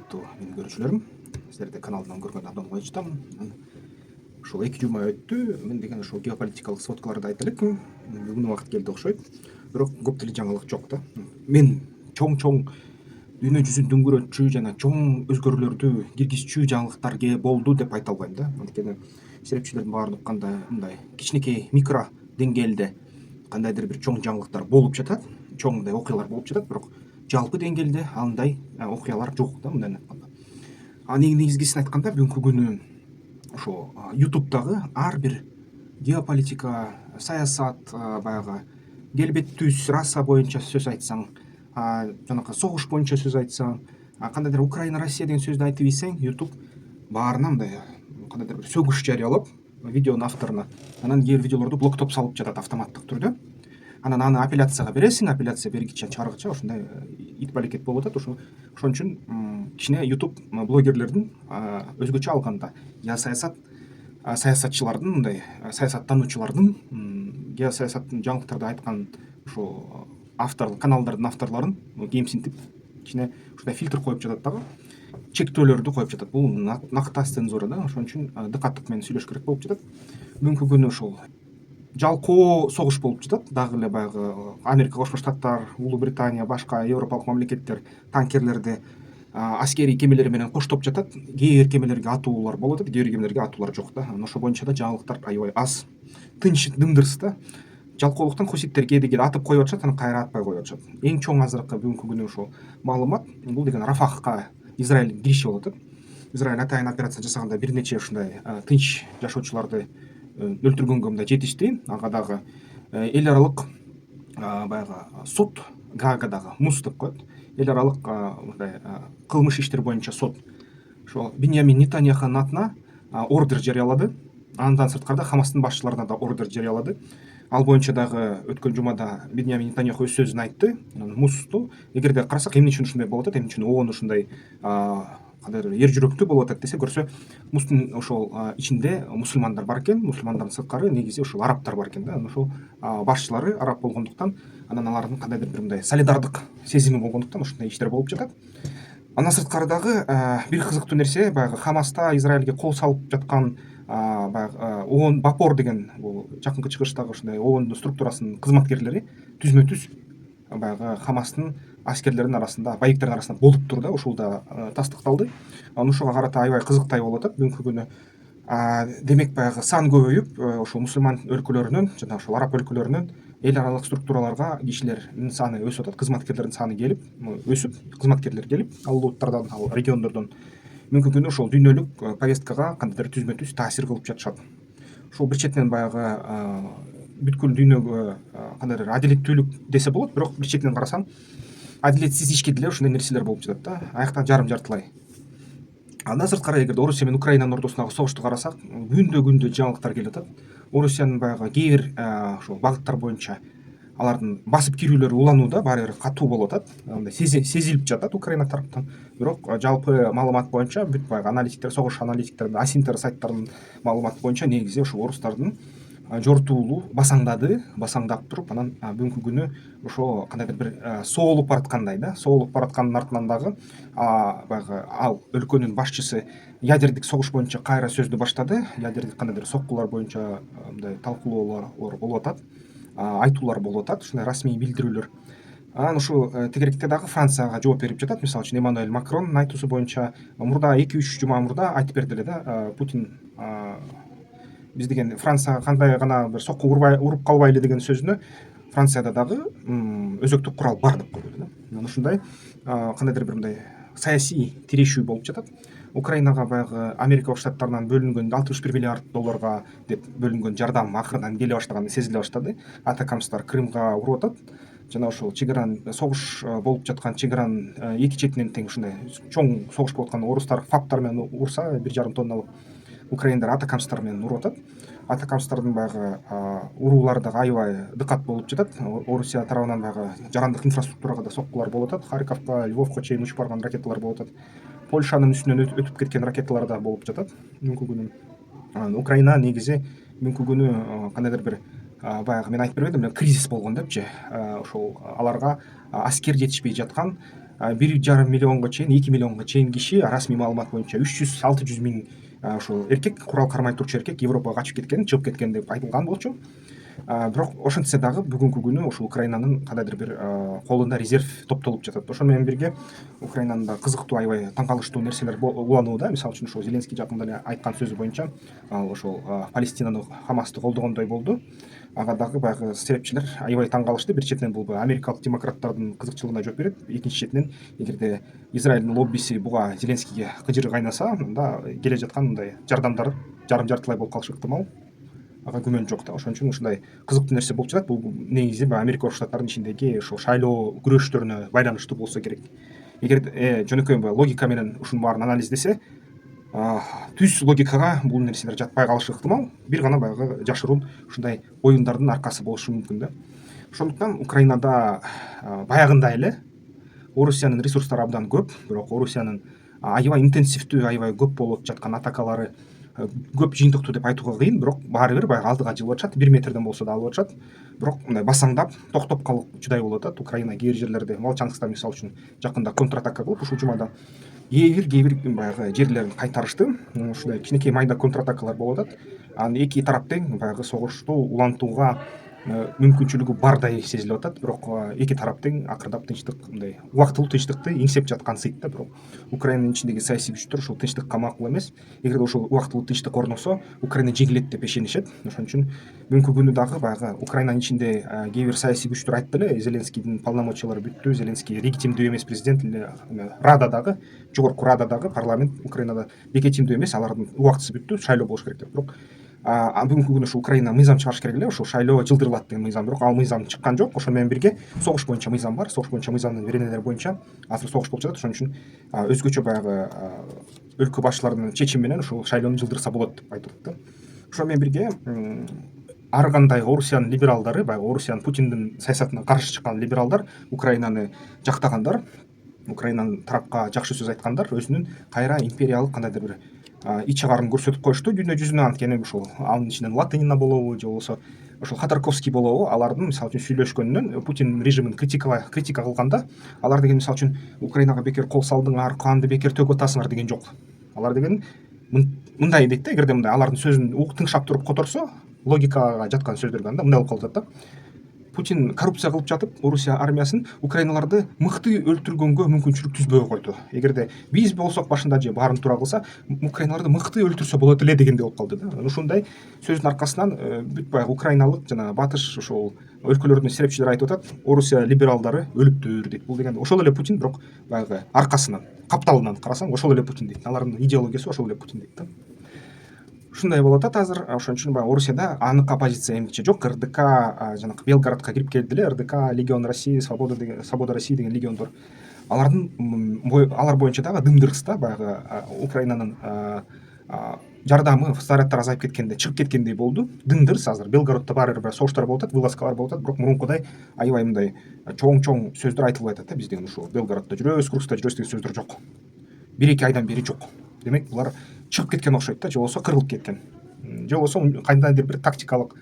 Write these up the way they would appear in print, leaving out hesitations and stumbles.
урматтуу менин көрүүчүлөрүм, силерди каналымдан көргөн абдан кубанычтамын. Ушул 2 жума өттү. Мен деген ушул геополитикалык сводкаларды айта элекмин. Бүгүн убакыт келди окшойт. Бирок көп деле жаңылык жок да. Мен чоң дүйнө жүзүн дүңгүрөтчү жана чоң өзгөрүүлөрдү киргизчү жаңылыктар болду деп айта албайм да. Анткени серепчилердин баарын укканда мындай кичинекей микро деңгээлде кандайдыр бир чоң жаңылыктар болуп жатат, чоң мындай окуялар болуп жатат, бирок жалпы деңгээлде андай окуялар жок да, мындай айтканда. Негизгисин айтканда, бүгүнкү күнү ошо ютубтагы ар бир геополитика, саясат, баягы келбеттүүс раса боюнча сөз айтсаң, жанакы согуш боюнча сөз айтсаң, кандайдыр Украина, Россия деген сөздү айтып ийсең, ютуб баарына мындай кандайдыр бир сөгүш жарыялап видеонун авторуна, анан кээ бир видеолорду блоктоп салып жатат автоматтык түрдө. Анан аны апелляцияга бересиң, апелляция бергиче чыгаргыча ушундай ит балекет болуп атат. Ошон үчүн кичине ютуб блогерлердин өзгөчө алганда саясатчылардын, мындай саясаттануучулардын, геосаясаттын жаңылыктарды айткан ушул каналдардын авторлорун кемсинтип, кичине ушундай фильтр коюп жатат дагы, чектөөлөрдү коюп жатат. Бул нактас цензура да. Ошон үчүн дыкаттык менен сүйлөш керек болуп жатат. Бүгүнкү күнү ушул жалкоо согуш болуп жатат. Дагы эле баягы Америка Кошмо Штаттар, Улуу Британия, башка европалык мамлекеттер танкерлерди аскерий кемелери менен коштоп жатат. Кээ бир кемелерге атуулар болуп атат, кээ бир кемелерге атуулар жок да. Анан ошол боюнча да жаңылыктар аябай аз. Тынч, дымдырс да. Жалкоолуктан хуситтер кээде атып коюп атышат, анан кайра атпай коюп атышат. Эң чоң азыркы бүгүнкү күнү ошол маалымат бул деген Рафахка Израиль кириши болуп атат. Израиль атайын операция жасаганда бир нече ушундай тынч жашоочуларды өлтүргөнгө мындай жетишти. Ага дагы эл аралык баягы суд, Гаагадагы МУС деп коет, эл аралык мындай кылмыш иштер боюнча суд ошол Биньямин Нетаньяхунун атына ордер жарыялады. Андан сырткары Хамастын башчыларына да ордер жарыялады. Ал боюнча дагы өткөн жумада Биньямин Нетаньяху өз сөзүн айтты. МУСту эгерде карасак, эмне үчүн ушундай болуп атат, эмне үчүн ООН ушундай кандайдыр эр жүрөктүү болуп атат десе, көрсө, МУСтун ошол ичинде мусулмандар бар экен. Мусулмандардын сырткары негизи ушул арабтар бар экен да. Анан ошол башчылары араб болгондуктан, анан алардын кандайдыр бир мындай солидардык сезими болгондуктан ушундай иштер болуп жатат. Андан сырткары дагы бир кызыктуу нерсе, баягы Хамаста Израилге кол салып жаткан баягы ООН Бапор деген, бул жакынкы чыгыштагы ушундай ООНдун структурасынын кызматкерлери түзмө-түз баягы Хамастын аскерлеринин арасында, боевиктердин арасында болуптур да. Ушул да тастыкталды. Анан ушуга карата аябай кызыктай болуп атат бүгүнкү күнү. Демек баягы сан көбөйүп, ошол мусулман өлкөлөрүнөн жана ошол араб өлкөлөрүнөн эл аралык структураларга кишилердин саны өсүп атат, кызматкерлердин саны өсүп, кызматкерлер келип, ал улуттардан, ал региондордон бүгүнкү күнү ошол дүйнөлүк повесткага кандайдыр түзмө-түз таасир кылып жатышат. Ушул бир четинен баягы бүткүл дүйнөгө кандайдыр адилеттүүлүк десе болот, бирок бир четинен карасаң, адилетсиз ишке деле ушундай нерселер болуп жатат да. Аяктан жарым-жартылай. Андан сырткары, эгерде Орусия менен Украинанын ортосундагы согушту карасак, күндө жаңылыктар келип атат. Орусиянын баягы кээ бир ошол багыттар боюнча алардын басып кирүүлөрү, уланууда баары бир катуу болуп атат. Мындай сезилип жатат Украина тараптан. Бирок жалпы маалымат боюнча бүт баягы аналитиктер, согуш аналитиктер, Асинтер сайттарынын маалыматы боюнча негизи ошол орустардын жортуулу басаңдап туруп, анан бүгүнкү күнү ошо кандайдыр бир соолуп бараткандай да. Соолуп баратканын артынан дагы баягы ал өлкөнүн башчысы ядердик согуш боюнча кайра сөздү баштады. Ядердик кандайдыр соккулар боюнча мындай талкуулоолор болуп атат, айтуулар болуп атат, ушундай расмий билдирүүлөр. Анан ушул тегеректе дагы Францияга жооп берип жатат. Мисалы үчүн Эммануэль Макрондун айтуусу боюнча мурда 2-3 жума мурда айтып берди эле да, Путин биз деген Францияга кандай гана бир сокку уруп калбайлы деген сөзүнө Францияда дагы өзөктүк курал бар деп койду да. Анан ушундай кандайдыр бир мындай саясий тирешүү болуп жатат. Украинага баягы Америка Кошмо Штаттарынан бөлүнгөн 61 миллиард долларга деп бөлүнгөн жардам акырынан келе баштаганы сезиле баштады. Атакамстар Крымга уруп атат жана ошол чегаранын, согуш болуп жаткан чегаранын эки четинен тең ушундай чоң согуш болуп аткан орустар фаптар менен урса, 1,5 тонналык, украиндар атакамстар менен уруп атат. Атакамстардын баягы уруулары дагы аябай дыкат болуп жатат. Орусия тарабынан баягы жарандык инфраструктурага да соккулар болуп атат. Харьковко, Львовко чейин учуп барган ракеталар болуп атат. Польшанын үстүнөн өтүп кеткен ракеталар да болуп жатат бүгүнкү күнү. Украина негизи бүгүнкү күнү кандайдыр бир баягы мен айтып бербедимби, кризис болгон депчи. Ошол аларга аскер жетишпей жаткан, 1,5 миллионго чейин 2 миллионго чейин киши расмий маалымат боюнча 300-600 миң ушул эркек, курал кармай турчу эркек Европага качып кеткен, чыгып кеткен деп айтылган болчу. Бирок ошентсе дагы бүгүнкү күнү ушул Украинанын кандайдыр бир колунда резерв топтолуп жатат. Ошо менен бирге Украинанын да кызыктуу, аябай таң калыштуу нерселер уланууда. Мисалы үчүн ушул Зеленский жакында эле айткан сөзү боюнча ал ошол Палестинаны, Хамасты колдогондой болду. Ага дагы баягы серепчилер аябай таң калышты. Бир четинен бул америкалык демократтардын кызыкчылыгына жооп берет. Экинчи четинен эгерде Израилдин лоббиси буга Зеленскийге кыжыры кайнаса, анда келе жаткан мындай жардамдар жарым-жартылай болуп калышы ыктымал. Ага күмөн жок да. Ошон үчүн ушундай кызыктуу нерсе болуп жатат. Бул негизи Америка Коңшу Штаттарынын ичиндеги ошол шайлоо күрөштөрүнө байланыштуу болсо керек. Эгер жөнөкөй логика менен ушунун баарын анализдесе, түз логикага бул нерселер жатпай калышы ыктымал. Бир гана баягы жашыруун ушундай оюндардын аркасы болушу мүмкүн да. Ошондуктан Украинада баягындай эле Орусиянын ресурстары абдан көп, бирок Орусиянын аябай интенсивдүү, аябай көп болуп жаткан атакалары көп жыйынтыктуу деп айтууга кыйын, бирок баары бир баягы алдыга жылып атышат, 1 метрден болсо да алып атышат. Бирок мындай басаңдап, токтоп калчудай болуп атат. Украина кээ бир жерлерде, Волчанскта мисалы үчүн жакында контратака кылып, ушул жумада кээ бир баягы жерлерин кайтарышты. Ушундай кичинекей майда контратакалар болуп атат. Анан эки тарап тең баягы согушту улантууга мүмкүнчүлүгү бардай сезилип атат. Бирок эки тарап тең акырдап тынчтык, мындай убактылуу тынчтыкты эңсеп жаткан сыйт да. Бирок Украинанын ичиндеги саясий күчтөр ушул тынчтыкка макул эмес. Эгерде ушул убактылуу тынчтык орносо, Украина жеңилет деп ишенишет. Ошон үчүн бүгүнкү күнү дагы баягы Украинанын ичинде кээ бир саясий күчтөр айтты эле, Зеленскийдин полномочиялары бүттү, Зеленский легитимдүү эмес президент эле, Рададагы, жогорку Рададагы парламент Украинада легитимдүү эмес, алардын убактысы бүттү, шайлоо болуш керек деп. Бирок бүгүнкү күнү ушу Украина мыйзам чыгарыш керек эле, ошол шайлоо жылдырылат деген мыйзам. Бирок ал мыйзам чыккан жок. Ошол менен бирге согуш боюнча мыйзам бар. Согуш боюнча мыйзамдын эрежелери боюнча азыр согуш болуп жатат. Ошон үчүн өзгөчө баягы өлкө башчыларынын чечими менен ушул шайлоону жылдырса болот деп айтып атат да. Ошол менен бирге ар кандай Орусиянын либералдары, баягы Орусиянын Путиндин саясатына каршы чыккан либералдар, Украинаны жактагандар, Украинанын тарапка жакшы сөз айткандар өзүнүн кайра империялык кандайдыр бир ич чыгарын көрсөтүп коюшту дүйнө жүзүнө. Анткени ушул анын ичинен Латынина болобу же болбосо ошол Ходорковский болобу, алардын мисалы үчүн сүйлөшкөнүнөн Путин режимин критика кылганда, алар деген мисалы үчүн Украинага бекер кол салдыңар, канды бекер төгүп атасыңар деген жок. Алар деген мындай дейт да, эгерде мындай алардын сөзүн тыңшап туруп которсо, логикага жаткан сөздөр да, мындай болуп калып атат да. Путин коррупция кылып жатып, Орусия армиясын Украиналарды мыкты өлтүргөнгө мүмкүнчүлүк түзбөй койду. Эгерде биз болсок башында же баарын туура кылса, Украиналарды мыкты өлтүрсө болот эле дегендей болуп калды да. Ушундай сөздүн аркасынан бүт баягы украиналык жана батыш ошол өлкөлөрдүн серепчилери айтып атат, Орусия либералдары өлүптүр дейт. Бул деген ошол эле Путин, бирок баягы аркасынан, капталынан карасаң ошол эле Путин дейт. Алардын идеологиясы ошол эле Путин дейт да. Ушундай болуп атат азыр. Ошон үчүн баягы Орусияда анык оппозиция эмгиче жок. РДК жанагы Белгородко кирип келди эле. РДК, Легион России, Свобода России деген легиондор. Алар боюнча дагы дымдыркыс да, баягы Украинанын жардамы, снаряддар азайып кеткенде чыгып кеткендей болду. Дымдырс азыр Белгороддо баары бир согуштар болуп атат, вылазкалар болуп атат, бирок мурункудай аябай мындай чоң сөздөр айтылбай атат да. Биз деген ушул Белгороддо жүрөбүз, Курскта жүрөбүз деген сөздөр жок. 1-2 айдан бери жок. Демек булар чыгып кеткен окшойт да, же болбосо кырылып кеткен, же болбосо кандайдыр бир тактикалык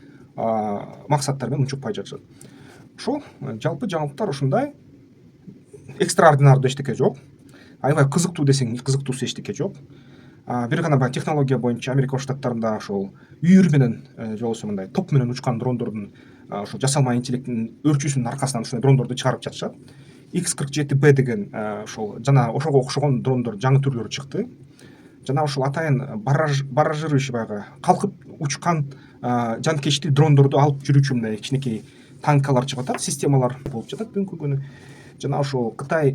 максаттар менен учуппай жатышат. Ошол жалпы жаңылыктар ушундай. Экстраординардуу эчтеке жок. Аябай кызыктуу десең, кызыктуусу эчтеке жок. Бир гана баягы технология боюнча Америка Коңшу Штаттарында ошол үйүр менен же болбосо мындай топ менен учкан дрондордун ошол жасалма интеллекттин өрчүүсүнүн аркасынан ушундай дрондорду чыгарып жатышат. X-47B деген ошол жана ошого окшогон дрондор жаңы түрлөрү чыкты. Жана ошол атайын баражирующий баягы калкып учкан жанкечти дрондорду алып жүрүүчү мындай кичинекей танкалар чыгып атат, системалар болуп жатат бүгүнкү күнү. Жана ошол Кытай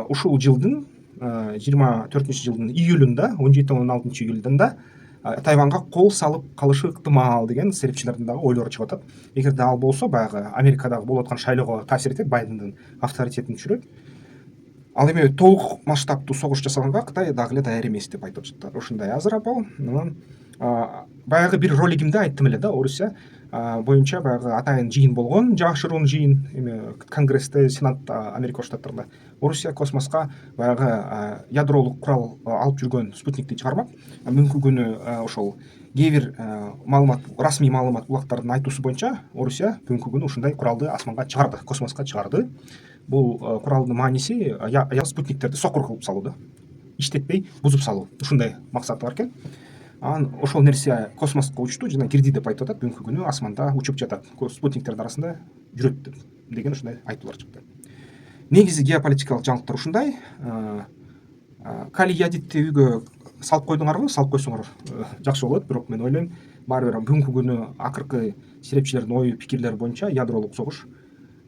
ушул жылдын 24-жылдын июлунда, 17-16 июлунда Тайванга кол салып калышы ыктымал деген серепчилердин дагы ойлору чыгып атат. Эгерде ал болсо, баягы Америкадагы болуп аткан шайлоого таасир этет, Байдендин авторитетин түшүрөт. Ал эми толук масштабтуу согуш жасаганга Кытай дагы эле даяр эмес деп айтып атышат. Ушундай азыр абал. Баягы бир ролигимде айттым эле да, Орусия боюнча баягы атайын жыйын болгон, жашыруун жыйын эми Конгрессте, Сенатта, Америка Коңшу Штаттарында. Орусия космоска баягы ядролук курал алып жүргөн спутникти чыгармак. Мүмкүн күнү ошол кээ бир маалымат, расмий маалымат булактардын айтуусу боюнча Орусия бүгүнкү күнү ушундай куралды асманга чыгарды, космоско чыгарды. Бул куралдын мааниси спутниктерди сокур кылып салуу да, иштетпей бузуп салуу, ушундай максаты бар экен. Анан ошол нерсе космоско учту жана кирди деп айтып атат. Бүгүнкү күнү асманда учуп жатат, спутниктердин арасында жүрөт деген ушундай айтуулар чыкты. Негизи геополитикалык жаңылыктар ушундай. Калий ядитти үйгө салып койдуңарбы? Салып койсоңор жакшы болот, бирок мен ойлойм баары бир бүгүнкү күнү акыркы серепчилердин ою пикирлери боюнча ядролук согуш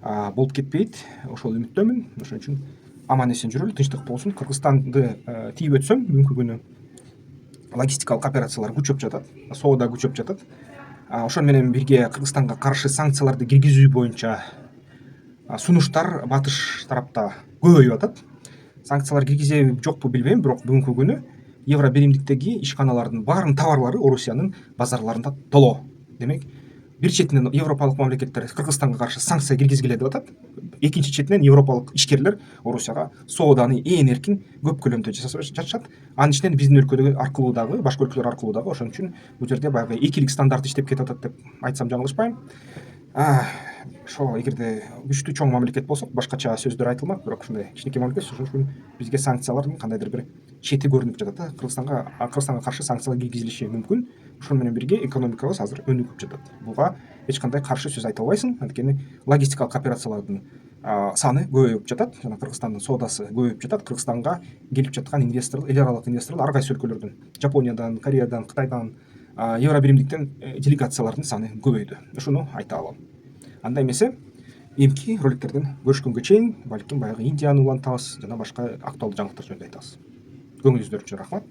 болуп кетпейт. Ошол үмүттөмүн. Ошон үчүн аман эсен жүрөлү, тынчтык болсун. Кыргызстанды тийип өтсөм, бүгүнкү күнү логистикалык операциялар күчөп жатат, соода күчөп жатат. Ошон менен бирге Кыргызстанга каршы санкцияларды киргизүү боюнча сунуштар батыш тарапта көбөйүп атат. Санкциялар киргизеби жокпу билбейм, бирок бүгүнкү күнү Евро биримдиктеги ишканалардын баарынын товарлары Орусиянын базарларында толо. Демек, бир четинен европалык мамлекеттер Кыргызстанга каршы санкция киргизгиле деп атат. Экинчи четинен европалык ишкерлер Орусияга сооданы ээн эркин көп көлөмдө жасап жатышат. Анын ичинен биздин өлкөдөгү аркылуу дагы, башка өлкөлөр аркылуу дагы. Ошон үчүн бул жерде баягы экилик стандарт иштеп кетип атат деп айтсам жаңылышпайм. Ошо эгерде күчтүү чоң мамлекет болсок, башкача сөздөр айтылмак, бирок ушундай кичинекей мамлекет, ошон үчүн бизге санкциялардын кандайдыр бир чети көрүнүп жатат да. Кыргызстанга каршы санкциялар киргизилиши мүмкүн. Ошол менен бирге экономикабыз азыр өнүгүп жатат. Буга эч кандай каршы сөз айта албайсың, анткени логистикалык операциялардын саны көбөйүп жатат жана Кыргызстандын соодасы көбөйүп жатат. Кыргызстанга келип жаткан инвесторлор, эл аралык инвесторлор ар кайсы өлкөлөрдөн, Жапониядан, Кореядан, Кытайдан, Евро биримдиктен делегациялардын саны көбөйдү. Ушуну айта алам. Анда эмесе, эмки роликтерден көрүшкөнгө чейин балким баягы Индияны улантабыз жана башка актуалдуу жаңылыктар жөнүндө айтабыз. Көңүлүңүздөр үчүн рахмат.